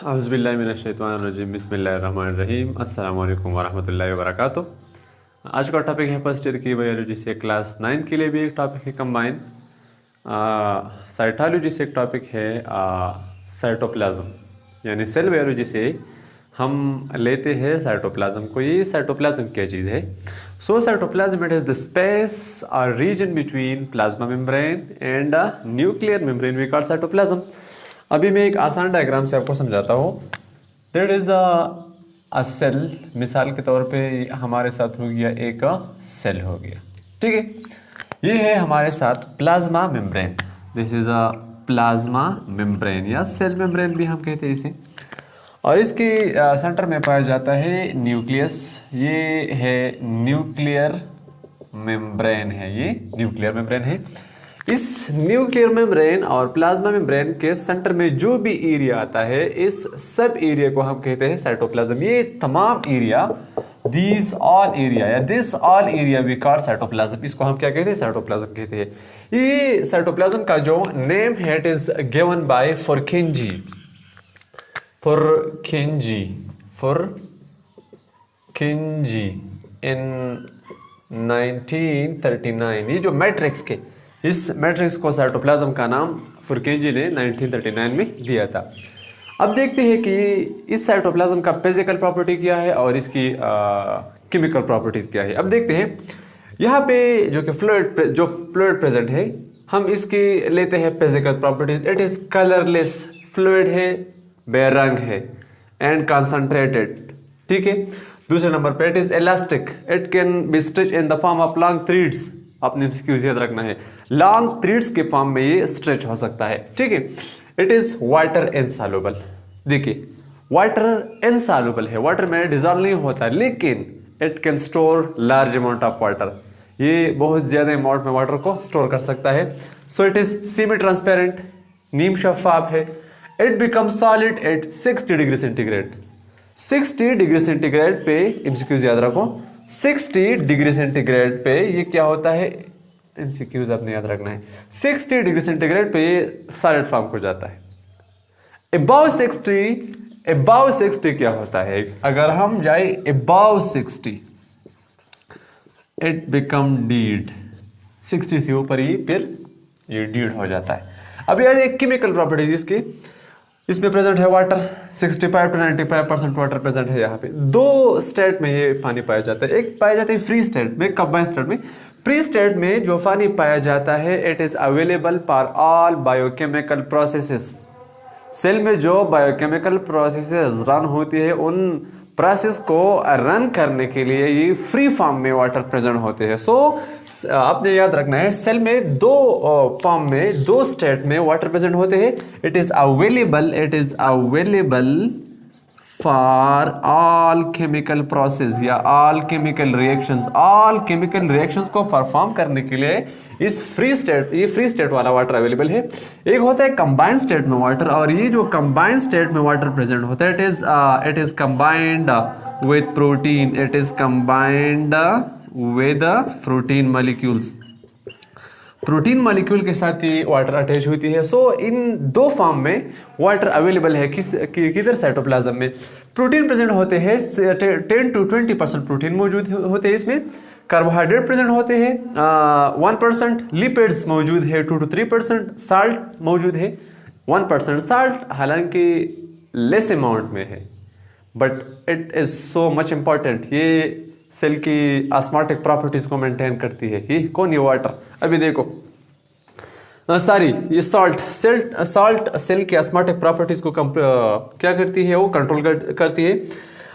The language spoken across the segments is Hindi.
औज़ुबिल्लाहिमिनश्शैतानिर्रजीम बिस्मिल्लाहिर्रहमानिर्रहीम अस्सलामु अलैकुम वरहमतुल्लाहि वबरकातुहू। आज का टॉपिक है फर्स्ट ईयर की बायोलॉजी से क्लास 9 के लिए भी एक टॉपिक है कंबाइन। साइटोलॉजी से एक टॉपिक है साइटोप्लाज्म, यानी सेल बायोलॉजी से हम लेते हैं साइटोप्लाज्म को। ये साइटोप्लाज्म क्या चीज़ है? So cytoplasm it is the space और region between plasma membrane and nuclear membrane we call cytoplasm. अभी मैं एक आसान डायग्राम से आपको समझाता हूँ। देयर इज़ अ सेल, मिसाल के तौर पे हमारे साथ हो गया एक सेल हो गया, ठीक है। ये है हमारे साथ plasma membrane. This is a plasma membrane या सेल मेम्ब्रेन भी हम कहते हैं इसे। और इसके सेंटर में पाया जाता है न्यूक्लियस। ये है न्यूक्लियर मेम्ब्रेन है, ये न्यूक्लियर मेम्ब्रेन है। इस न्यूक्लियर मेम्ब्रेन और प्लाज्मा मेम्ब्रेन के सेंटर में जो भी एरिया आता है, इस सब एरिया को हम कहते हैं साइटोप्लाज्म। ये तमाम एरिया, दिस ऑल एरिया या this all area we call cytoplasm. इसको हम क्या कहते हैं? साइटोप्लाज्म कहते हैं। ये साइटोप्लाज्म का जो नेम है इट इज गिवन बाय फुरकिंजी इन 1939। ये जो मैट्रिक्स के, इस मैट्रिक्स को साइटोप्लाज्म का नाम फुरकिंजी ने 1939 में दिया था। अब देखते हैं कि इस साइटोप्लाज्म का फिजिकल प्रॉपर्टी क्या है और इसकी केमिकल प्रॉपर्टीज क्या है। अब देखते हैं यहाँ पे जो कि फ्लूइड प्रेजेंट है, हम इसकी लेते हैं physical properties. It is colourless fluid है, बेरंग है एंड कंसंट्रेटेड, ठीक है। दूसरे नंबर पे it is elastic, it can be stretch in the form of long threads. आपने इसकी याद रखना है, लॉन्ग थ्रेड्स के फॉर्म में ये स्ट्रेच हो सकता है, ठीक है। It is water insoluble. देखिए वाटर इनसॉल्युबल है, वाटर में डिजॉल्व नहीं होता, लेकिन it can store large amount of water. ये बहुत ज्यादा अमाउंट में वाटर को स्टोर कर सकता है। So it is semi transparent, नीम शफाफ है। It become solid at 60 degree centigrade. 60 degree centigrade पे एमसीक्यूज याद रखो, 60 डिग्री सेंटीग्रेड पे ये क्या होता है? एमसीक्यूज आपने याद रखना है। 60 डिग्री सेंटीग्रेड पे ये सॉलिड फॉर्म हो जाता है। अबव 60 क्या होता है? अगर हम जाए अबव 60 इट बिकम डीड। 60 से ऊपर ही फिर ये डीड हो जाता है। अब यार एक केमिकल प्रॉपर्टीज इसकी, इसमें प्रेजेंट है वाटर, 65 to 95% वाटर प्रेजेंट है। यहाँ पे दो स्टेट में ये पानी पाया जाता है। एक पाया जाता है फ्री स्टेट में, कंबाइंड स्टेट में। फ्री स्टेट में जो पानी पाया जाता है it is available for all biochemical processes. Cell में जो बायोकेमिकल प्रोसेसेस रन होती है, उन प्रोसेस को रन करने के लिए ये फ्री फॉर्म में वाटर प्रेजेंट होते हैं। सो आपने याद रखना है, सेल में दो फॉर्म में, दो स्टेट में वाटर प्रेजेंट होते हैं। It is available for all chemical process या ऑल केमिकल रिएक्शंस को परफॉर्म करने के लिए इस फ्री स्टेट वाला वाटर अवेलेबल है। एक होता है कंबाइंड स्टेट में वाटर, और ये जो कंबाइंड स्टेट में वाटर प्रेजेंट होता है it is combined with protein molecules. Protein molecule के साथ ही वाटर अटैच होती है। सो इन दो फॉर्म में वाटर अवेलेबल है। किधर? साइटोप्लाज्म में। प्रोटीन प्रेजेंट होते हैं, 10 to 20% प्रोटीन मौजूद होते हैं इसमें। कार्बोहाइड्रेट प्रेजेंट होते हैं 1%। लिपिड्स मौजूद है 2 to 3%। साल्ट मौजूद है 1%। साल्ट हालांकि लेस अमाउंट में है, but it is so much important. ये सेल की ऑस्मोटिक प्रॉपर्टीज को मेंटेन करती है। ये कौन? ये वाटर। अभी देखो ये सॉल्ट सेल की ऑस्मोटिक प्रॉपर्टीज को क्या करती है? वो कंट्रोल करती है।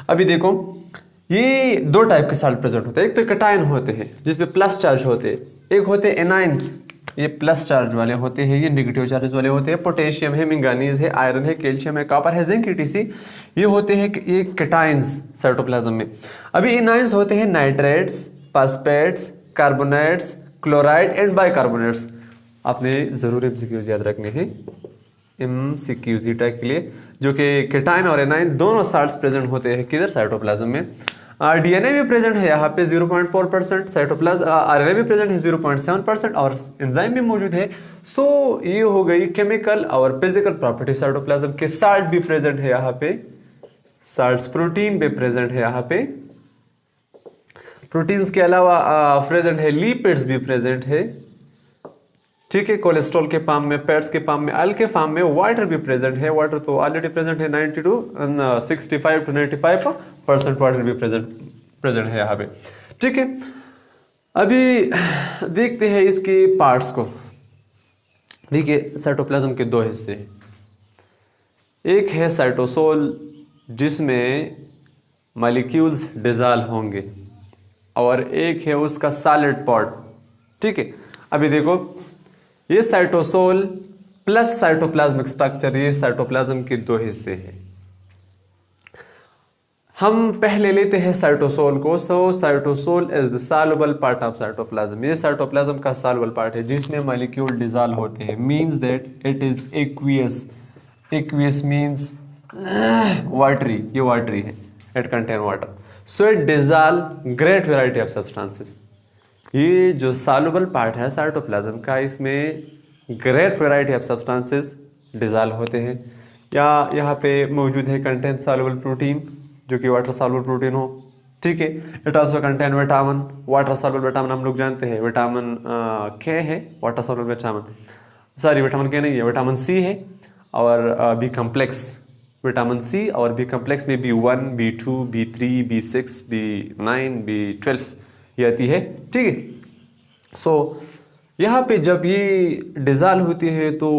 अभी देखो ये दो टाइप के सॉल्ट प्रेजेंट होते हैं। एक तो कैटायन होते हैं जिसपे प्लस चार्ज होते हैं, एक होते हैं एनाइंस, ये प्लस चार्ज वाले होते हैं, ये नेगेटिव चार्ज वाले होते हैं। पोटेशियम है, मैंगनीज है, आयरन है, कैल्शियम है, कॉपर है, जिंक, ETC, ये होते हैं ये कैटायंस साइटोप्लाज्म में। अभी एनाइंस होते हैं nitrates, phosphates, carbonates, chloride and bicarbonates. आपने जरूर एमसीक्यूज याद रखने हैं एमसीक्यूज के लिए, जो कि कैटायन और एनाइन दोनों साल्ट्स प्रेजेंट होते हैं किधर? साइटोप्लाज्म में। डीएनए भी प्रेजेंट है यहाँ पे 0.4%, साइटोप्लाज्म आरएनए भी प्रेजेंट है 0.7% और एंजाइम भी मौजूद है। सो ये हो गई केमिकल और फिजिकल प्रॉपर्टी साइटोप्लाज्म के। साल्ट भी प्रेजेंट है यहाँ पे, साल्ट्स प्रोटीन भी प्रेजेंट है यहाँ पे। प्रोटीन्स के अलावा प्रेजेंट है लिपिड्स भी प्रेजेंट है, ठीक है। कोलेस्ट्रॉल के फॉर्म में, फैट्स के फॉर्म में, ऑयल के फॉर्म में। वाटर भी प्रेजेंट है, वाटर तो ऑलरेडी प्रेजेंट है 65 to 95% वाटर भी प्रेजेंट है यहाँ पे, ठीक है। अभी देखते हैं इसके पार्ट्स को। देखिए साइटोप्लाज्म के दो हिस्से हैं, एक है साइटोसोल जिसमें मॉलिक्यूल्स डिसॉल्व होंगे और एक है उसका सॉलिड पार्ट, ठीक है। अभी देखो ये साइटोसोल प्लस साइटोप्लाज्मिक स्ट्रक्चर, ये साइटोप्लाज्म के दो हिस्से हैं। हम पहले लेते हैं साइटोसोल को। So cytosol is the soluble part of cytoplasm. ये साइटोप्लाज्म का सॉल्युबल पार्ट है जिसमें मॉलिक्यूल डिसॉल्व होते हैं। Means that it is aqueous. Aqueous means watery, ये वाटरी है, it contain water. So it dissolve great variety of substances. ये जो सॉल्युबल पार्ट है साइटोप्लाज्म का, इसमें great variety of substances dissolve होते हैं। या यहाँ पे मौजूद है कंटेन सॉल्युबल प्रोटीन जो कि वाटर सॉल्युबल प्रोटीन हो, ठीक है। It also contain vitamin. Water soluble vitamin हम लोग जानते हैं, विटामिन के है water soluble vitamin, sorry vitamin के नहीं है, विटामिन सी है। और बी कम्प्लेक्स विटामिन सी और बी कम्प्लेक्स में B1, B2, B3, B6, B9, B12 ये आती है, ठीक है। सो यहाँ पे जब ये डिसॉल्व होती है तो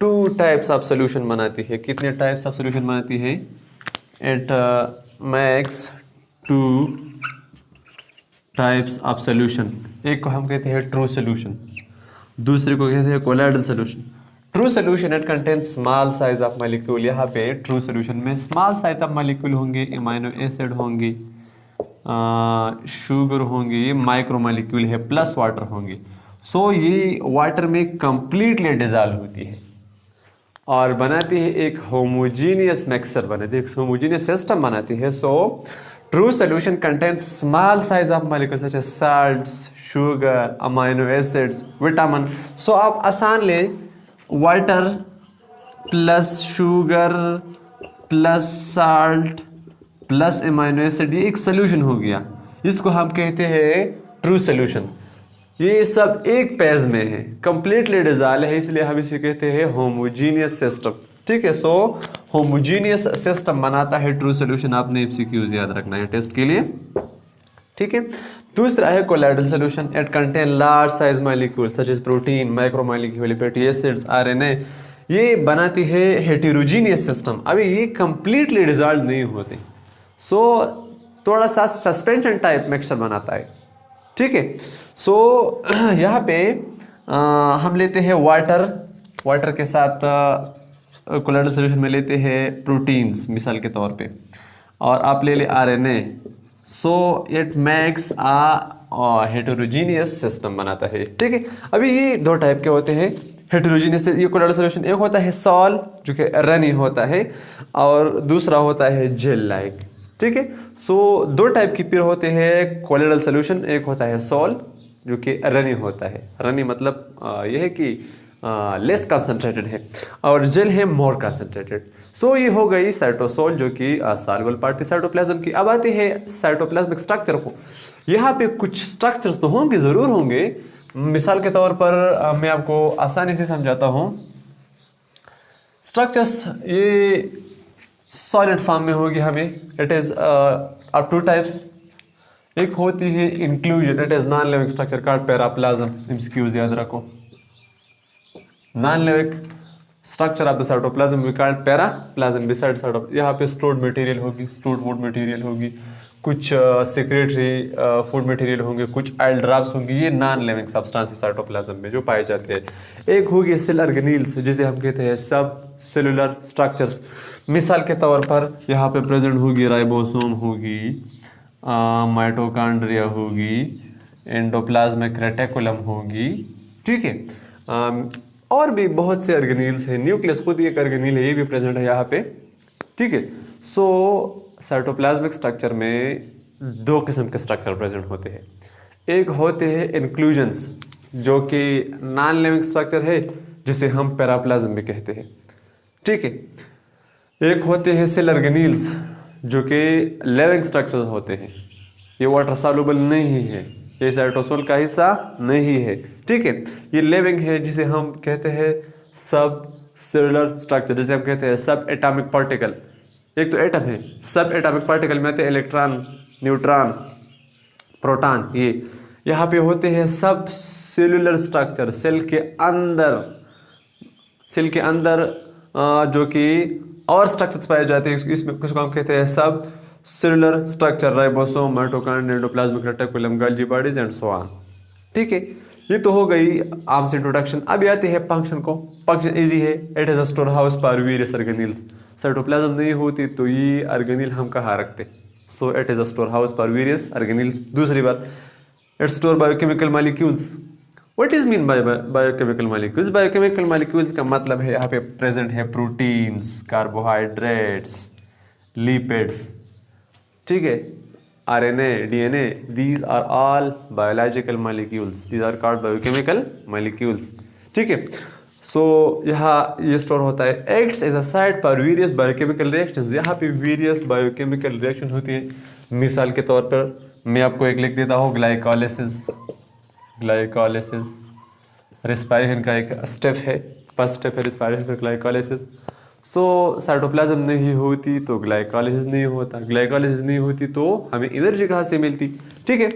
2 टाइप्स ऑफ सोल्यूशन बनाती है। कितने टाइप्स ऑफ सोल्यूशन बनाती है? It makes 2 types of solution. एक को हम कहते हैं ट्रू सोल्यूशन, दूसरे को कहते हैं colloidal solution. True solution it contains small size of molecule. यहाँ पे ट्रू सोल्यूशन में स्मॉल साइज ऑफ मॉलिक्यूल होंगे, अमीनो एसिड होंगे, शुगर होंगे, ये माइक्रो मॉलिक्यूल है, प्लस वाटर होंगे। सो ये वाटर में कंप्लीटली डिसॉल्व होती है और बनाती है एक होमोजीनियस मिक्सचर, बनाती है एक होमोजीनियस सिस्टम बनाती है। So true solution contains small size of molecule such as salts, sugar, amino acids, vitamin. So आप आसान ले, water plus sugar plus salt plus amino acid, ये एक सोल्यूशन हो गया। इसको हम कहते हैं ट्रू सोल्यूशन। ये सब एक पेज में है, कंप्लीटली डिसॉल्व है, इसलिए हम इसे कहते हैं होमोजीनियस सिस्टम, ठीक है। सो होमोजीनियस सिस्टम बनाता है ट्रू सोल्यूशन। आपने एमसीक्यूज याद रखना है टेस्ट के लिए, ठीक है। दूसरा है colloidal solution. It contain large size molecule such as protein, micro molecule, fatty acids, RNA. ये बनाती है हेटेरोजीनियस सिस्टम। अभी ये कंप्लीटली डिसॉल्व नहीं होते, सो थोड़ा सा सस्पेंशन टाइप मिक्सचर बनाता है, ठीक है। सो यहाँ पे हम लेते हैं वाटर, वाटर के साथ कोलाइडल सोल्यूशन में लेते हैं प्रोटीन्स मिसाल के तौर पे, और आप ले ले RNA. So it makes a heterogeneous system बनाता है, ठीक है। अभी ये 2 टाइप के होते हैं हेटेरोजीनियस। ये कोलाइडल सोल्यूशन, एक होता है सॉल जो कि रनी होता है और दूसरा होता है जेल लाइक, ठीक है। सो 2 टाइप की फिर होते हैं कोलाइडल सोल्यूशन। एक होता है सॉल जो कि रनी होता है, रनी मतलब यह है कि लेस कंसनट्रेटेड है, और जेल है मोर कंसनट्रेटेड। सो ये हो गई साइटोसोल जो कि सॉल्युबल पार्ट थी साइटोप्लाज्म की। अब आते हैं साइटोप्लाज्मिक स्ट्रक्चर को। यहाँ पे कुछ स्ट्रक्चर्स तो होंगे, ज़रूर होंगे। मिसाल के तौर पर मैं आपको आसानी से समझाता हूँ। स्ट्रक्चर्स ये सॉलिड फॉर्म में होगी हमें। It is of 2 types. एक होती है inclusion, it is non living structure called paraplasm. MCQs याद रखो। Non living structure of the cytoplasm we called paraplasm. Beside cyto यहाँ पे स्टोर्ड मटेरियल होगी, स्टोर्ड फूड मटेरियल होगी, कुछ सेक्रेटरी फूड मटेरियल होंगे, कुछ ऑयल ड्रॉप्स होंगी। ये नॉन लिविंग सब्सटेंस साइटोप्लाज्म में जो पाए जाते हैं। एक होगी सेल ऑर्गेनील्स जिसे हम कहते हैं सब सेलुलर स्ट्रक्चर्स। मिसाल के तौर पर यहाँ पे प्रेजेंट होगी राइबोसोम होगी, माइटोकॉन्ड्रिया होगी, एंडोप्लाज्मिक रेटिकुलम होगी, ठीक है। और भी बहुत से ऑर्गेनील्स हैं। न्यूक्लियस खुद एक ऑर्गेनील है, ये भी प्रेजेंट है यहाँ पे, ठीक है। सो साइटोप्लाज्मिक स्ट्रक्चर में दो किस्म के स्ट्रक्चर प्रेजेंट होते हैं। एक होते हैं इंक्लूजन्स, जो कि नॉन लिविंग स्ट्रक्चर है, जिसे हम पैराप्लाज्म भी कहते हैं। ठीक है। एक होते हैं सेल ऑर्गेनील्स, जो कि लिविंग स्ट्रक्चर होते हैं। ये वाटर सॉल्युबल नहीं है, ये साइटोसोल का हिस्सा नहीं है। ठीक है। ये लिविंग है, जिसे हम कहते हैं सब सेलुलर स्ट्रक्चर, जिसे हम कहते हैं सब एटॉमिक पार्टिकल। एक तो एटम है, सब एटॉमिक पार्टिकल में आते हैं इलेक्ट्रॉन, न्यूट्रॉन, प्रोटॉन। ये यहाँ पे होते हैं सब सेलुलर स्ट्रक्चर, सेल के अंदर जो कि और स्ट्रक्चर्स पाए जाते हैं। इसमें कुछ को हम कहते हैं सब cellular structure, ribosome, mitochondria, endoplasmic reticulum, Golgi bodies and so on. ठीक है। ये तो हो गई आर्म्स इंट्रोडक्शन। अब आते हैं फंक्शन को। फंक्शन इजी है, it is a store house for various organelles. Cytoplasm नहीं होती तो ये ऑर्गेनील हम कहाँ रखते? सो it is a store house for various organelles. दूसरी बात, it store biochemical molecules. What is mean by biochemical molecules? Biochemical molecules का मतलब है यहाँ पे प्रेजेंट है प्रोटीन्स, कार्बोहाइड्रेट्स, लिपिड्स। ठीक है। RNA, DNA, these are all biological molecules. These are called biochemical molecules. ठीक है। सो यहाँ ये स्टोर होता है। Acts as a site for various biochemical reactions. यहाँ पे वेरियस बायोकेमिकल रिएक्शन होती है। मिसाल के तौर पर मैं आपको एक लिख देता हूँ, ग्लाइकोलिसिस। रेस्पिरेशन का एक स्टेप है, फर्स्ट स्टेप है रेस्पिरेशन का, ग्लाइकोलिसिस। सो साइटोप्लाज्म नहीं होती तो ग्लाइकोलिसिस नहीं होता, ग्लाइकोलिसिस नहीं होती तो हमें एनर्जी कहाँ से मिलती? ठीक है।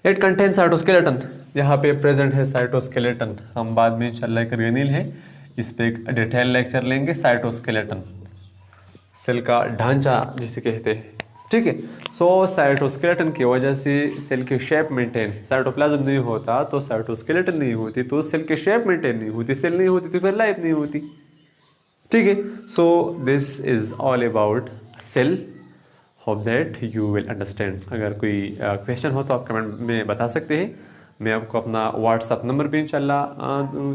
It contain cytoskeleton. यहाँ पे प्रेजेंट है साइटोस्केलेटन। हम बाद में इंशाल्लाह एक ऑर्गेनील है, इस पे एक डिटेल लेक्चर लेंगे। साइटोस्केलेटन, सेल का ढांचा जिसे कहते हैं। ठीक है। सो साइटोस्केलेटन की वजह से सेल की शेप मेंटेन। साइटोप्लाज्म नहीं होता तो साइटोस्केलेटन नहीं होती तो सेल की शेप मेंटेन नहीं होती, सेल नहीं होती तो फिर लाइफ नहीं होती। ठीक है। So this is all about cell. Hope that you will understand. अगर कोई क्वेश्चन हो तो आप कमेंट में बता सकते हैं। मैं आपको अपना व्हाट्सअप नंबर भी इंशाल्लाह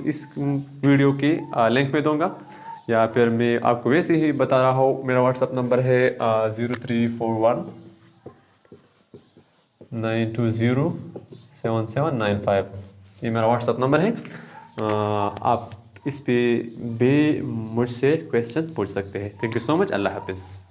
इस वीडियो के लिंक में दूंगा, या फिर मैं आपको वैसे ही बता रहा हूँ। मेरा व्हाट्सअप नंबर है 0341 9207795। ये मेरा व्हाट्सअप नंबर है। आप इस पे भी मुझसे क्वेश्चन पूछ सकते हैं। Thank you so much. अल्लाह हाफिज़।